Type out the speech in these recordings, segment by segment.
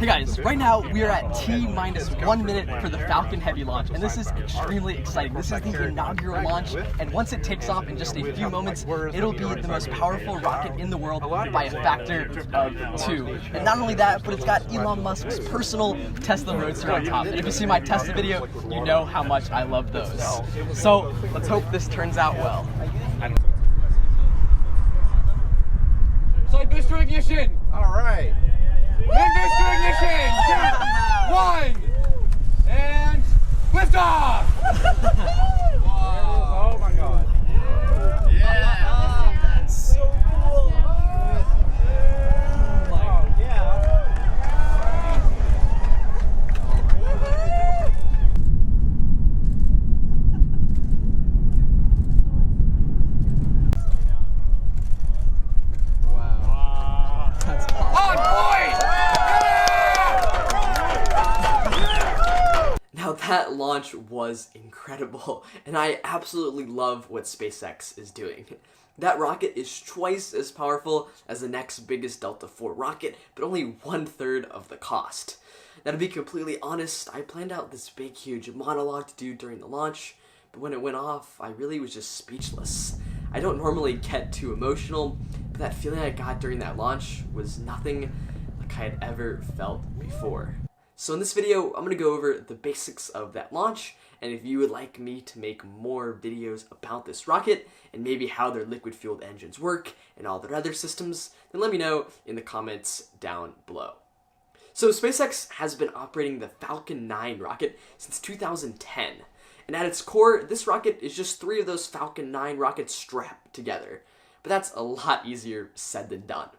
Hey guys, right now we are at T-minus 1 minute for the Falcon Heavy launch, and this is extremely exciting. This is the inaugural launch, and once it takes off in just a few moments, it'll be the most powerful rocket in the world by a factor of 2. And not only that, but it's got Elon Musk's personal Tesla Roadster on top. And if you see my Tesla video, you know how much I love those. So let's hope this turns out well. Side booster ignition! Alright. Main booster ignition! 2, 1! And liftoff! Oh my god. Yeah! That's so cool! Oh yeah. Now that launch was incredible, and I absolutely love what SpaceX is doing. That rocket is twice as powerful as the next biggest Delta IV rocket, but only 1/3 of the cost. Now to be completely honest, I planned out this big huge monologue to do during the launch, but when it went off, I really was just speechless. I don't normally get too emotional, but that feeling I got during that launch was nothing like I had ever felt before. So in this video, I'm going to go over the basics of that launch, and if you would like me to make more videos about this rocket, and maybe how their liquid-fueled engines work, and all their other systems, then let me know in the comments down below. So SpaceX has been operating the Falcon 9 rocket since 2010, and at its core, this rocket is just 3 of those Falcon 9 rockets strapped together. But that's a lot easier said than done.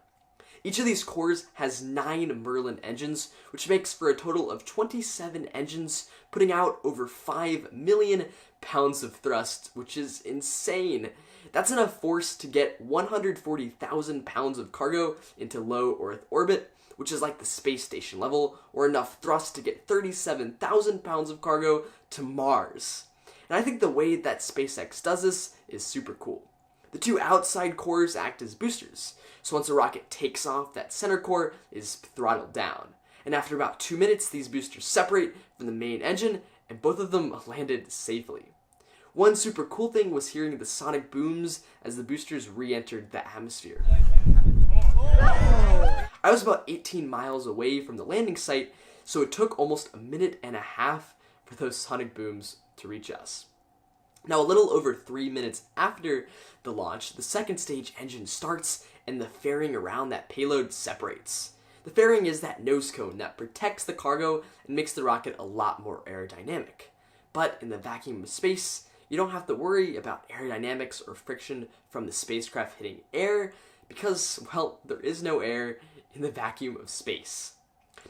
Each of these cores has 9 Merlin engines, which makes for a total of 27 engines, putting out over 5 million pounds of thrust, which is insane. That's enough force to get 140,000 pounds of cargo into low Earth orbit, which is like the space station level, or enough thrust to get 37,000 pounds of cargo to Mars. And I think the way that SpaceX does this is super cool. The 2 outside cores act as boosters, so once a rocket takes off, that center core is throttled down. And after about 2 minutes, these boosters separate from the main engine, and both of them landed safely. One super cool thing was hearing the sonic booms as the boosters re-entered the atmosphere. I was about 18 miles away from the landing site, so it took almost a minute and a half for those sonic booms to reach us. Now, a little over 3 minutes after the launch, the second stage engine starts and the fairing around that payload separates. The fairing is that nose cone that protects the cargo and makes the rocket a lot more aerodynamic. But in the vacuum of space, you don't have to worry about aerodynamics or friction from the spacecraft hitting air because, well, there is no air in the vacuum of space.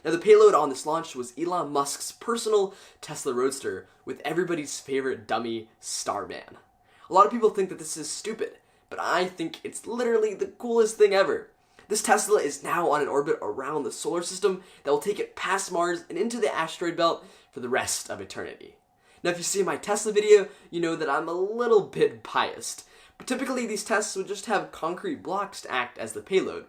Now, the payload on this launch was Elon Musk's personal Tesla Roadster with everybody's favorite dummy, Starman. A lot of people think that this is stupid, but I think it's literally the coolest thing ever. This Tesla is now on an orbit around the solar system that will take it past Mars and into the asteroid belt for the rest of eternity. Now, if you see my Tesla video, you know that I'm a little bit biased, but typically these tests would just have concrete blocks to act as the payload.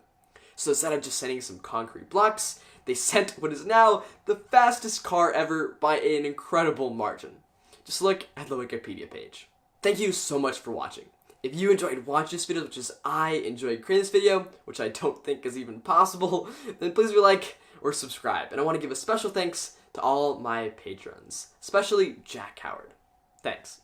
So instead of just sending some concrete blocks, they sent what is now the fastest car ever by an incredible margin. Just look at the Wikipedia page. Thank you so much for watching. If you enjoyed watching this video, which is I enjoyed creating this video, which I don't think is even possible, then please leave a like or subscribe. And I want to give a special thanks to all my patrons, especially Jack Howard. Thanks.